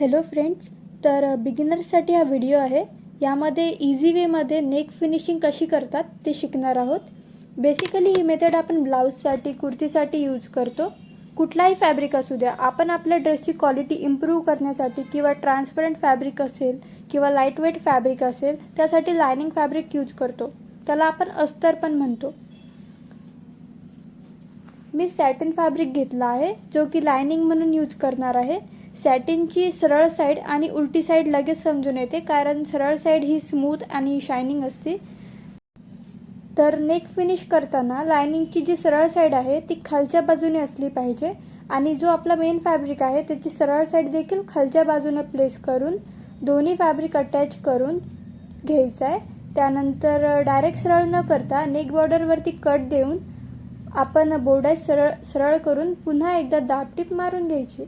Hello friends, तर बिगिनर्ससाठी हा video आहे. यामध्ये इझी वेमध्ये नेक फिनिशिंग कशी करतात ते शिकणार आहोत. बेसिकली ही मेथड आपण ब्लाऊजसाठी, कुर्तीसाठी यूज करतो. कुठलाही फॅब्रिक असू द्या, आपण आपल्या ड्रेसची क्वालिटी इम्प्रूव्ह करण्यासाठी किंवा ट्रान्सपरंट फॅब्रिक असेल किंवा लाईट वेट फॅब्रिक असेल त्यासाठी लायनिंग फॅब्रिक यूज करतो. त्याला आपण अस्तर पण म्हणतो. मी सॅटिन फॅब्रिक घेतला आहे, जो की लायनिंग म्हणून यूज करणार आहे. सॅटिनची सरळ साईड आणि उलटी साईड लगेच समजून येते, कारण सरळ साईड ही स्मूथ आणि शायनिंग असते. तर नेक फिनिश करताना लायनिंगची जी सरळ साईड आहे ती खालच्या बाजूने असली पाहिजे आणि जो आपला मेन फॅब्रिक आहे त्याची सरळ साईड देखील खालच्या बाजूने प्लेस करून दोन्ही फॅब्रिक अटॅच करून घ्यायचं आहे. त्यानंतर डायरेक्ट सरळ न करता नेक बॉर्डरवरती कट देऊन आपण बोर्डाई सरळ सरळ करून पुन्हा एकदा दाब टीप मारून घ्यायची.